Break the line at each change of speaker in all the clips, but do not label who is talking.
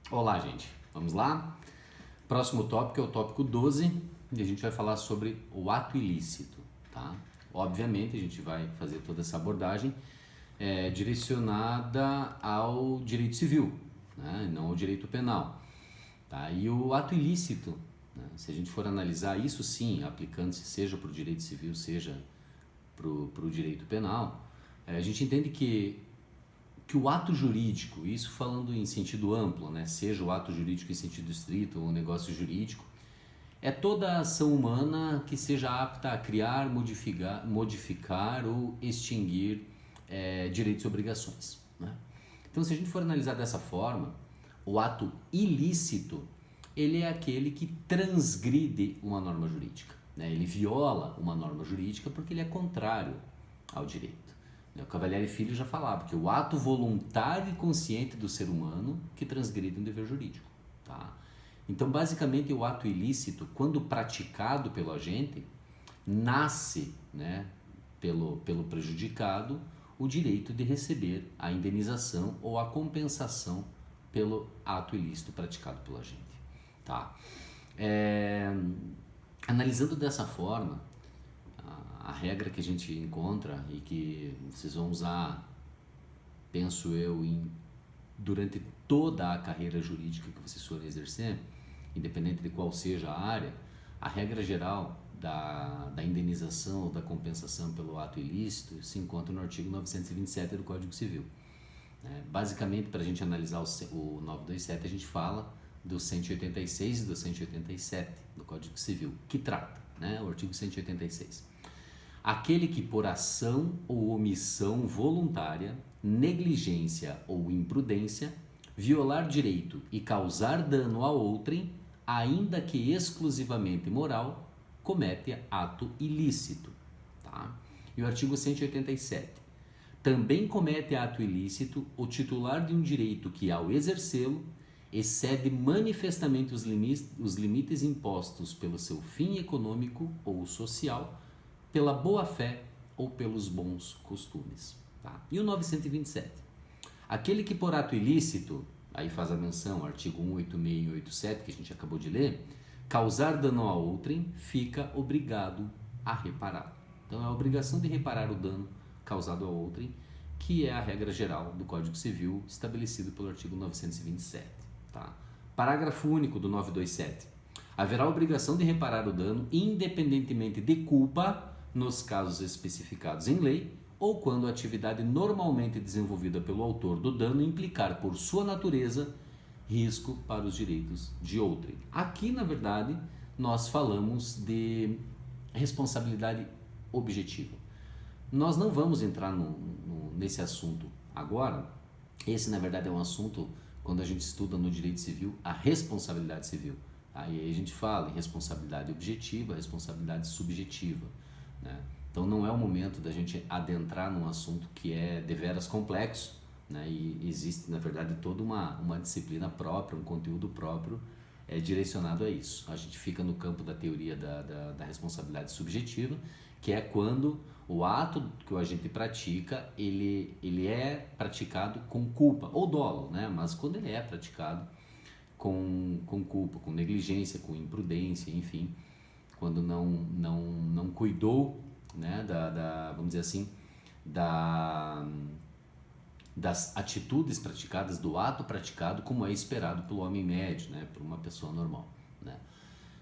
Olá, gente. Vamos lá? Próximo tópico é o tópico 12 e a gente vai falar sobre o ato ilícito, tá? Obviamente, a gente vai fazer toda essa abordagem direcionada ao direito civil, né? Não ao direito penal, tá? E o ato ilícito, né? Se a gente for analisar isso sim, aplicando-se seja para o direito civil, seja para o direito penal, a gente entende que o ato jurídico, isso falando em sentido amplo, né, seja o ato jurídico em sentido estrito ou o negócio jurídico, é toda ação humana que seja apta a criar, modificar ou extinguir direitos e obrigações. Né? Então, se a gente for analisar dessa forma, o ato ilícito, ele é aquele que transgride uma norma jurídica. Né? Ele viola uma norma jurídica porque ele é contrário ao direito. O Cavalieri Filho já falava que o ato voluntário e consciente do ser humano que transgride um dever jurídico. Tá? Então, basicamente, o ato ilícito, quando praticado pelo agente, nasce, né, pelo prejudicado o direito de receber a indenização ou a compensação pelo ato ilícito praticado pelo agente. Tá? Analisando dessa forma, a regra que a gente encontra e que vocês vão usar, penso eu, durante toda a carreira jurídica que vocês forem exercer, independente de qual seja a área, a regra geral da indenização ou da compensação pelo ato ilícito se encontra no artigo 927 do Código Civil. Basicamente, para a gente analisar o 927, a gente fala do 186 e do 187 do Código Civil, que trata, né, o artigo 186. Aquele que por ação ou omissão voluntária, negligência ou imprudência, violar direito e causar dano a outrem, ainda que exclusivamente moral, comete ato ilícito. Tá? E o artigo 187. Também comete ato ilícito o titular de um direito que, ao exercê-lo, excede manifestamente os limites impostos pelo seu fim econômico ou social, pela boa-fé ou pelos bons costumes. Tá? E o 927. Aquele que por ato ilícito, aí faz a menção, artigo 186 e 187, que a gente acabou de ler, causar dano a outrem, fica obrigado a reparar. Então é a obrigação de reparar o dano causado a outrem, que é a regra geral do Código Civil estabelecido pelo artigo 927. Tá? Parágrafo único do 927. Haverá obrigação de reparar o dano independentemente de culpa nos casos especificados em lei ou quando a atividade normalmente desenvolvida pelo autor do dano implicar por sua natureza risco para os direitos de outrem. Aqui, na verdade, nós falamos de responsabilidade objetiva. Nós não vamos entrar nesse assunto agora. Esse, na verdade, é um assunto, quando a gente estuda no direito civil, a responsabilidade civil. Aí a gente fala em responsabilidade objetiva, responsabilidade subjetiva. Né? Então não é o momento da gente adentrar num assunto que é deveras complexo, né? E existe, na verdade, toda uma disciplina própria, um conteúdo próprio direcionado a isso. A gente fica no campo da teoria da responsabilidade subjetiva, que é quando o ato que o agente pratica, ele é praticado com culpa ou dolo, né? Mas quando ele é praticado com culpa, com negligência, com imprudência, enfim, quando não cuidou, né, vamos dizer assim, das atitudes praticadas, do ato praticado, como é esperado pelo homem médio, né, por uma pessoa normal. Né?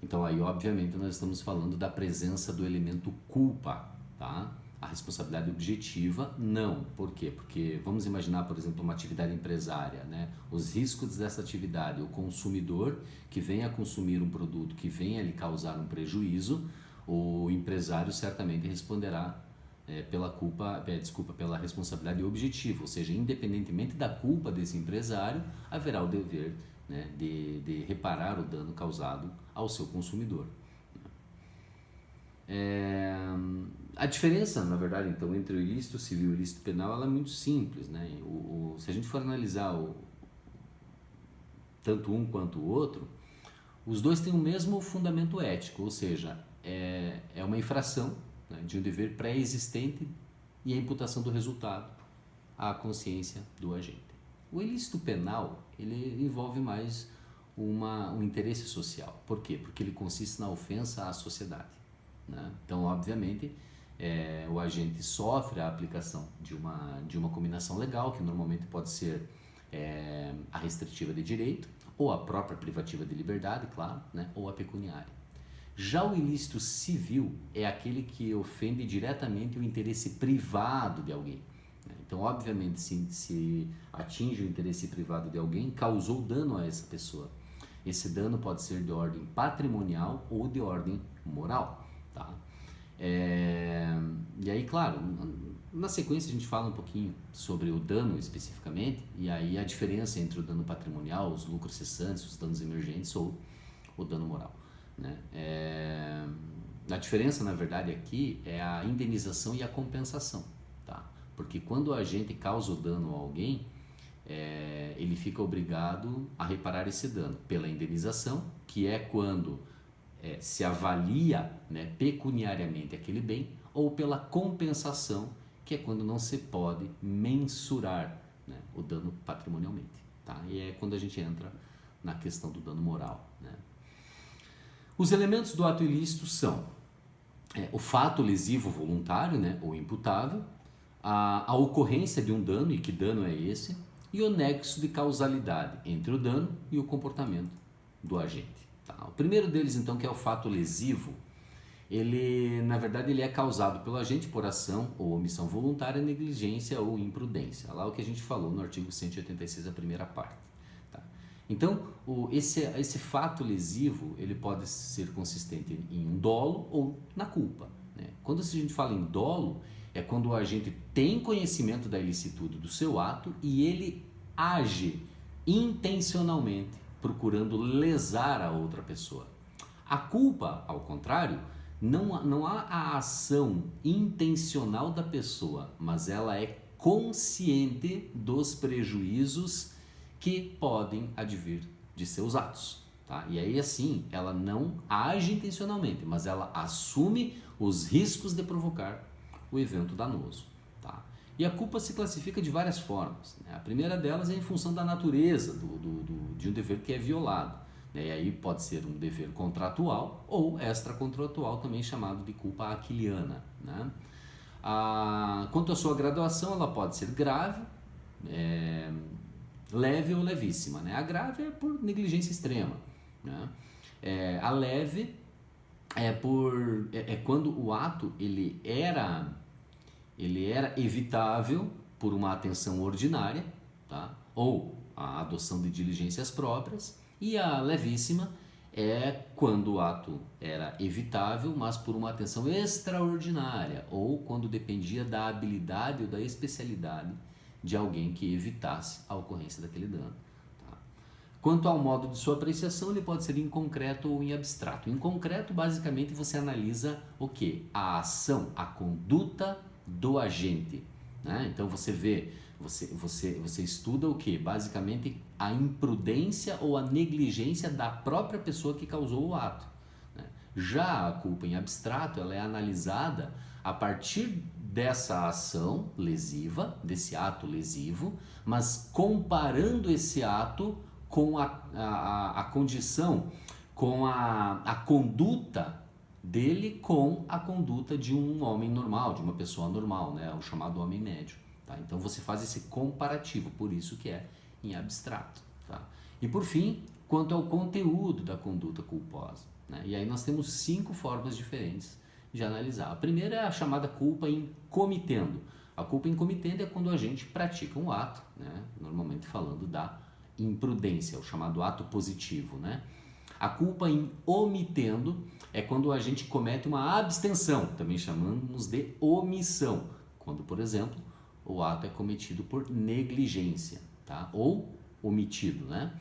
Então aí, obviamente, nós estamos falando da presença do elemento culpa, tá? A responsabilidade objetiva, não. Por quê? Porque vamos imaginar, por exemplo, uma atividade empresária, né? Os riscos dessa atividade, o consumidor que venha a consumir um produto que venha a lhe causar um prejuízo, o empresário certamente responderá pela responsabilidade objetiva, ou seja, independentemente da culpa desse empresário, haverá o dever, né, de reparar o dano causado ao seu consumidor. A diferença, na verdade, então, entre o ilícito civil e o ilícito penal, ela é muito simples, né? Se a gente for analisar tanto um quanto o outro, os dois têm o mesmo fundamento ético, ou seja, é uma infração, né, de um dever pré-existente e a imputação do resultado à consciência do agente. O ilícito penal, ele envolve mais um interesse social. Por quê? Porque ele consiste na ofensa à sociedade, né? Então, obviamente, o agente sofre a aplicação de uma combinação legal, que normalmente pode ser a restritiva de direito, ou a própria privativa de liberdade, claro, né? Ou a pecuniária. Já o ilícito civil é aquele que ofende diretamente o interesse privado de alguém. Então, obviamente, se atinge o interesse privado de alguém, causou dano a essa pessoa. Esse dano pode ser de ordem patrimonial ou de ordem moral, tá? E aí, claro, na sequência a gente fala um pouquinho sobre o dano especificamente, e aí a diferença entre o dano patrimonial, os lucros cessantes, os danos emergentes ou o dano moral, né? A diferença, na verdade, aqui é a indenização e a compensação, tá? Porque quando o agente causa o dano a alguém, ele fica obrigado a reparar esse dano pela indenização, que é quando se avalia, né, pecuniariamente aquele bem, ou pela compensação, que é quando não se pode mensurar, né, o dano patrimonialmente, tá? E é quando a gente entra na questão do dano moral, né? Os elementos do ato ilícito são o fato lesivo voluntário, né, ou imputável, a ocorrência de um dano, e que dano é esse, e o nexo de causalidade entre o dano e o comportamento do agente. Tá? O primeiro deles, então, que é o fato lesivo, ele, na verdade, ele é causado pelo agente por ação ou omissão voluntária, negligência ou imprudência. Lá o que a gente falou no artigo 186, a primeira parte. Tá? Então, esse fato lesivo, ele pode ser consistente em um dolo ou na culpa, né? Quando a gente fala em dolo, é quando o agente tem conhecimento da ilicitude do seu ato e ele age intencionalmente, procurando lesar a outra pessoa. A culpa, ao contrário, não há a ação intencional da pessoa, mas ela é consciente dos prejuízos que podem advir de seus atos, tá? E aí, assim, ela não age intencionalmente, mas ela assume os riscos de provocar o evento danoso, tá? E a culpa se classifica de várias formas, né? A primeira delas é em função da natureza de um dever que é violado, né? E aí pode ser um dever contratual ou extracontratual, também chamado de culpa aquiliana, né? Quanto à sua graduação, ela pode ser grave, leve ou levíssima, né? A grave é por negligência extrema, né? A leve é quando o ato ele era evitável por uma atenção ordinária, tá? Ou a adoção de diligências próprias, e a levíssima é quando o ato era evitável, mas por uma atenção extraordinária, ou quando dependia da habilidade ou da especialidade de alguém que evitasse a ocorrência daquele dano. Quanto ao modo de sua apreciação, ele pode ser em concreto ou em abstrato. Em concreto, basicamente, você analisa o quê? A ação, a conduta do agente, né? Então você vê, você estuda o quê? Basicamente, a imprudência ou a negligência da própria pessoa que causou o ato, né? Já a culpa em abstrato, ela é analisada a partir dessa ação lesiva, desse ato lesivo, mas comparando esse ato com a condição, com a conduta dele com a conduta de um homem normal, de uma pessoa normal, né? O chamado homem médio, tá? Então você faz esse comparativo, por isso que é em abstrato, tá? E por fim, quanto ao conteúdo da conduta culposa, né? E aí nós temos 5 formas diferentes de analisar. A primeira é a chamada culpa em comitendo. A culpa em comitendo é quando a gente pratica um ato, né? Normalmente falando da imprudência, o chamado ato positivo, né? A culpa em omitendo é quando a gente comete uma abstenção, também chamamos de omissão, quando, por exemplo, o ato é cometido por negligência, tá? Ou omitido, né?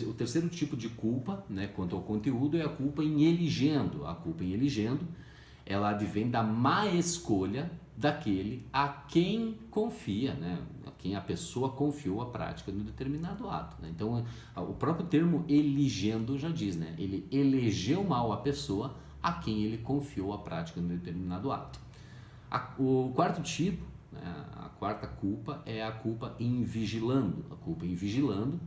O terceiro tipo de culpa, né, quanto ao conteúdo, é a culpa em eligendo. A culpa em eligendo, ela advém da má escolha daquele a quem confia, né? A quem a pessoa confiou a prática de um determinado ato, né? Então, o próprio termo eligendo já diz, né? Ele elegeu mal a pessoa a quem ele confiou a prática de um determinado ato. O quarto tipo né? A quarta culpa é a culpa em vigilando. A culpa em vigilando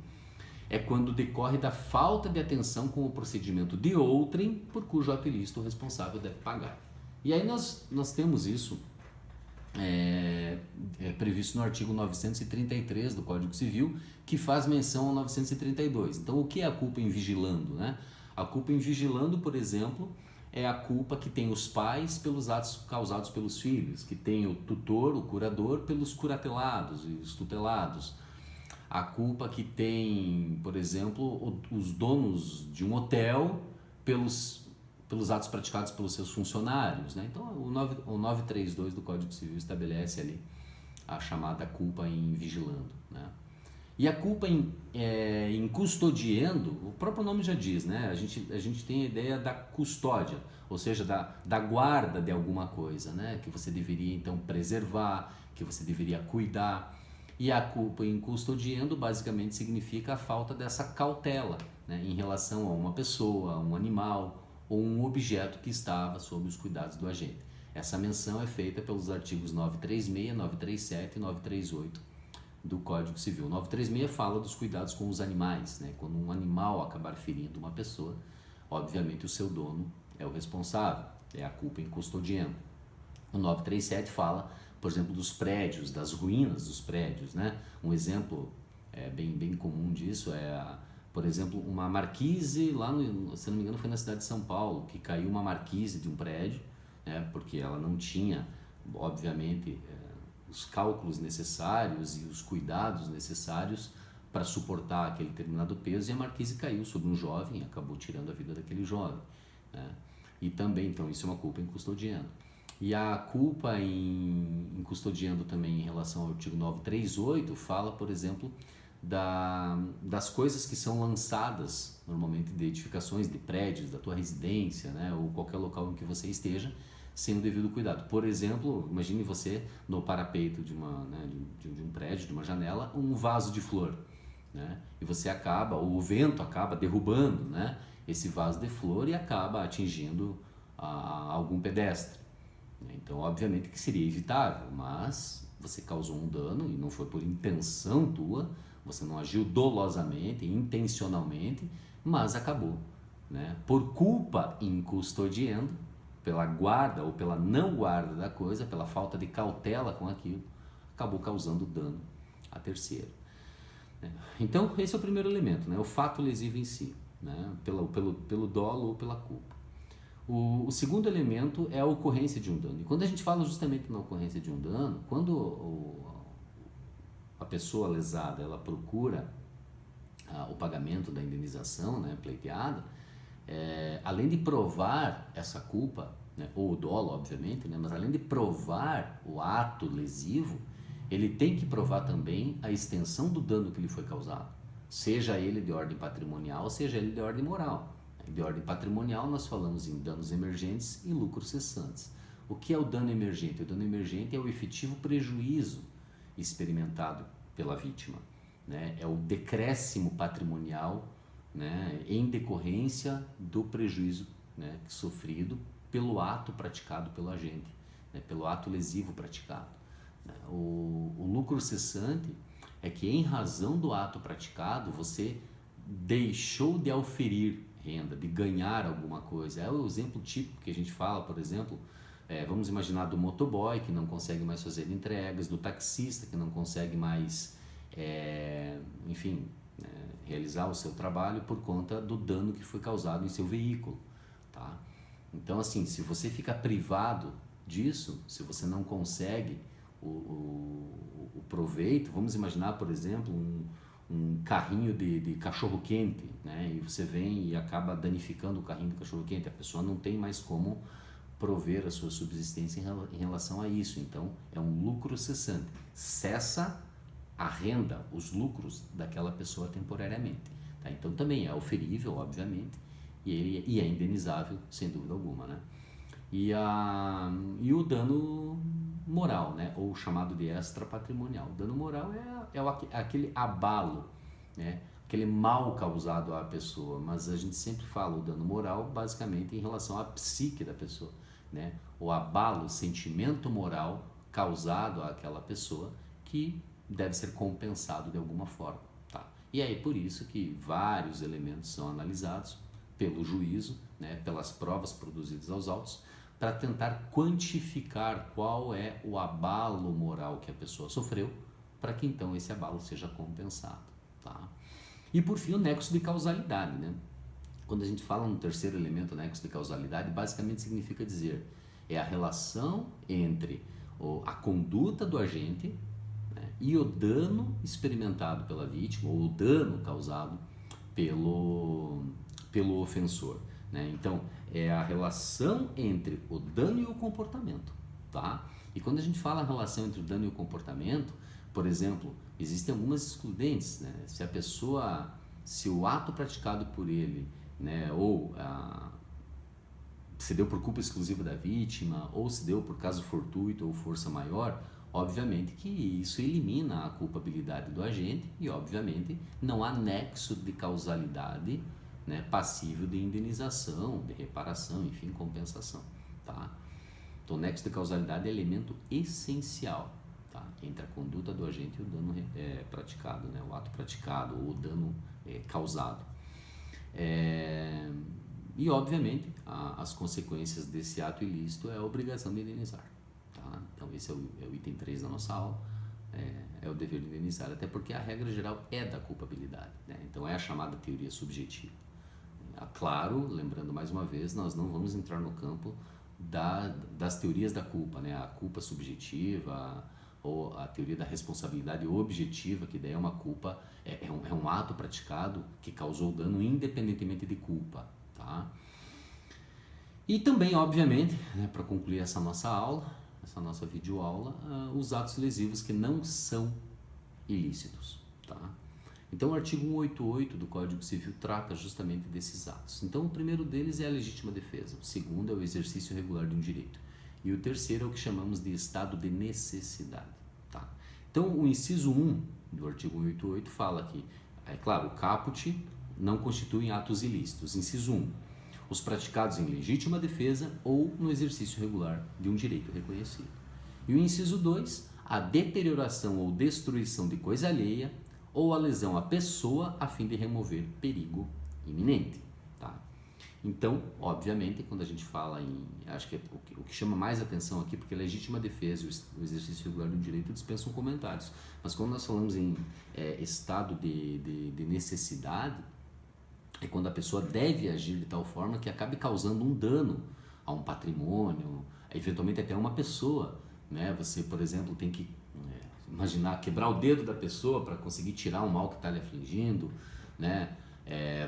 é quando decorre da falta de atenção com o procedimento de outrem por cujo ato ilícito o responsável deve pagar. E aí nós temos isso previsto no artigo 933 do Código Civil, que faz menção ao 932. Então, o que é a culpa em vigilando, né? A culpa em vigilando, por exemplo, é a culpa que tem os pais pelos atos causados pelos filhos, que tem o tutor, o curador, pelos curatelados e os tutelados. A culpa que tem, por exemplo, os donos de um hotel pelos atos praticados pelos seus funcionários, né? Então, o 932 do Código Civil estabelece ali a chamada culpa em vigilando, né? E a culpa em custodiando, o próprio nome já diz, né? A gente tem a ideia da custódia, ou seja, da guarda de alguma coisa, né? Que você deveria, então, preservar, que você deveria cuidar. E a culpa em custodiando basicamente significa a falta dessa cautela, né? Em relação a uma pessoa, a um animal ou um objeto que estava sob os cuidados do agente. Essa menção é feita pelos artigos 936, 937 e 938 do Código Civil. 936 fala dos cuidados com os animais, né? Quando um animal acabar ferindo uma pessoa, obviamente o seu dono é o responsável, é a culpa em custodiando. O 937 fala, por exemplo, dos prédios, das ruínas dos prédios, né? Um exemplo bem comum disso por exemplo, uma marquise lá se não me engano foi na cidade de São Paulo, que caiu uma marquise de um prédio, né? Porque ela não tinha, obviamente, os cálculos necessários e os cuidados necessários para suportar aquele determinado peso, e a marquise caiu sobre um jovem e acabou tirando a vida daquele jovem, né? E também, então, isso é uma culpa em custodiando. E a culpa em custodiando também em relação ao artigo 938 fala, por exemplo, das coisas que são lançadas, normalmente de edificações, de prédios, da tua residência, né, ou qualquer local em que você esteja, sem o devido cuidado. Por exemplo, imagine você no parapeito de um prédio, de uma janela, um vaso de flor, né, e você o vento acaba derrubando, né, esse vaso de flor e acaba atingindo algum pedestre. Então, obviamente que seria evitável, mas você causou um dano e não foi por intenção tua, você não agiu dolosamente, intencionalmente, mas acabou, né? Por culpa em custodiando, pela guarda ou pela não guarda da coisa, pela falta de cautela com aquilo, acabou causando dano a terceiro, né? Então, esse é o primeiro elemento, né? O fato lesivo em si, né? Pelo dolo ou pela culpa. O segundo elemento é a ocorrência de um dano. E quando a gente fala justamente na ocorrência de um dano, quando a pessoa lesada ela procura o pagamento da indenização, né, pleiteada, além de provar essa culpa, né, ou o dolo, obviamente, né, mas além de provar o ato lesivo, ele tem que provar também a extensão do dano que lhe foi causado, seja ele de ordem patrimonial, seja ele de ordem moral. De ordem patrimonial, nós falamos em danos emergentes e lucros cessantes. O que é o dano emergente? O dano emergente é o efetivo prejuízo experimentado pela vítima, né? É o decréscimo patrimonial, né, em decorrência do prejuízo, né, sofrido pelo ato praticado pelo agente, né, pelo ato lesivo praticado, né? O lucro cessante é que, em razão do ato praticado, você deixou de auferir renda, de ganhar alguma coisa. É o exemplo típico que a gente fala, por exemplo, vamos imaginar do motoboy que não consegue mais fazer entregas, do taxista que não consegue mais, realizar o seu trabalho por conta do dano que foi causado em seu veículo, tá? Então, assim, se você fica privado disso, se você não consegue o proveito, vamos imaginar, por exemplo, um carrinho de cachorro-quente, né? E você vem e acaba danificando o carrinho de cachorro-quente. A pessoa não tem mais como prover a sua subsistência em relação a isso. Então, é um lucro cessante. Cessa a renda, os lucros daquela pessoa temporariamente, tá? Então, também é oferível, obviamente, e é indenizável, sem dúvida alguma, né? E o dano moral, né, ou chamado de extrapatrimonial. O dano moral é aquele abalo, né, aquele mal causado à pessoa, mas a gente sempre fala o dano moral basicamente em relação à psique da pessoa, né, o abalo, o sentimento moral causado àquela pessoa que deve ser compensado de alguma forma, tá? E aí por isso que vários elementos são analisados pelo juízo, né, pelas provas produzidas aos autos, para tentar quantificar qual é o abalo moral que a pessoa sofreu, para que então esse abalo seja compensado, tá? E por fim o nexo de causalidade, né? Quando a gente fala no terceiro elemento, nexo de causalidade, basicamente significa dizer é a relação entre a conduta do agente, né, e o dano experimentado pela vítima, ou o dano causado pelo ofensor, né? Então, é a relação entre o dano e o comportamento, tá? E quando a gente fala a relação entre o dano e o comportamento, por exemplo, existem algumas excludentes, né? Se o ato praticado por ele, né, ou se deu por culpa exclusiva da vítima, ou se deu por caso fortuito ou força maior, obviamente que isso elimina a culpabilidade do agente e, obviamente, não há nexo de causalidade, né, passível de indenização, de reparação, enfim, compensação, tá? Então, o nexo de causalidade é elemento essencial, tá, entre a conduta do agente e o dano praticado, né, o ato praticado ou o dano causado. E, obviamente, as consequências desse ato ilícito é a obrigação de indenizar, tá? Então, esse é o item 3 da nossa aula, é o dever de indenizar, até porque a regra geral é da culpabilidade, né? Então, é a chamada teoria subjetiva. Claro, lembrando mais uma vez, nós não vamos entrar no campo das teorias da culpa, né? A culpa subjetiva ou a teoria da responsabilidade objetiva, que daí é uma culpa, é um ato praticado que causou dano independentemente de culpa, tá? E também, obviamente, né, para concluir essa nossa aula, essa nossa videoaula, os atos lesivos que não são ilícitos, tá? Então, o artigo 188 do Código Civil trata justamente desses atos. Então, o primeiro deles é a legítima defesa, o segundo é o exercício regular de um direito, e o terceiro é o que chamamos de estado de necessidade, tá? Então, o inciso 1 do artigo 188 fala que, é claro, o caput não constituem atos ilícitos. Inciso 1, os praticados em legítima defesa ou no exercício regular de um direito reconhecido. E o inciso 2, a deterioração ou destruição de coisa alheia ou a lesão à pessoa a fim de remover perigo iminente, tá? Então, obviamente, quando a gente fala acho que o que chama mais atenção aqui, porque a legítima defesa e o exercício regular do direito dispensam comentários, mas quando nós falamos em estado de necessidade, é quando a pessoa deve agir de tal forma que acabe causando um dano a um patrimônio, eventualmente até a uma pessoa, né? Você, por exemplo, tem que imaginar, quebrar o dedo da pessoa para conseguir tirar o mal que está lhe afligindo, né?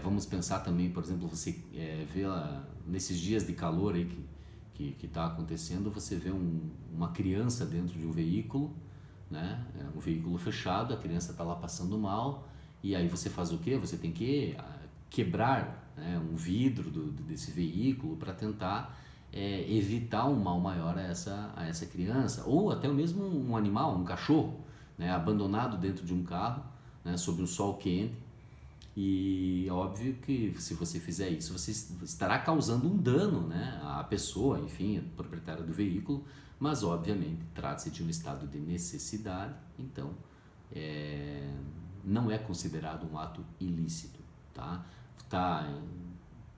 Vamos pensar também, por exemplo, você vê nesses dias de calor aí que está acontecendo, você vê uma criança dentro de um veículo, né? Um veículo fechado, a criança está lá passando mal, e aí você faz o quê? Você tem que quebrar, né, um vidro desse veículo para tentar evitar um mal maior a essa criança, ou até mesmo um animal, um cachorro, né, abandonado dentro de um carro, né, sob um sol quente. E é óbvio que se você fizer isso, você estará causando um dano, né, à pessoa, enfim, à proprietária do veículo, mas obviamente trata-se de um estado de necessidade, então não é considerado um ato ilícito, tá? Tá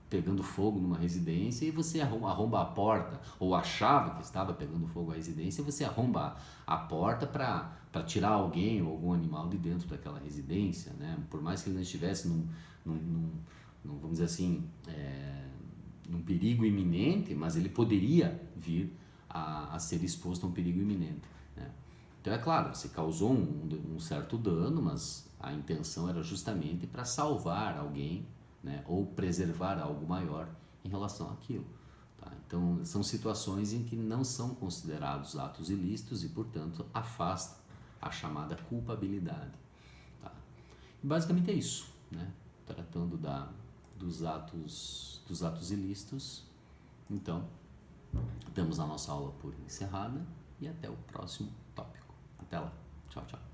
pegando fogo numa residência e você arromba a porta, ou achava que estava pegando fogo a residência e você arromba a porta para tirar alguém ou algum animal de dentro daquela residência, né? Por mais que ele não estivesse vamos dizer assim, num perigo iminente, mas ele poderia vir a ser exposto a um perigo iminente, né? Então é claro, você causou um certo dano, mas a intenção era justamente para salvar alguém, né, ou preservar algo maior em relação àquilo, tá? Então são situações em que não são considerados atos ilícitos e, portanto, afasta a chamada culpabilidade, tá? E basicamente é isso, né? Tratando dos atos ilícitos. Então, damos a nossa aula por encerrada e até o próximo tópico. Até lá. Tchau, tchau.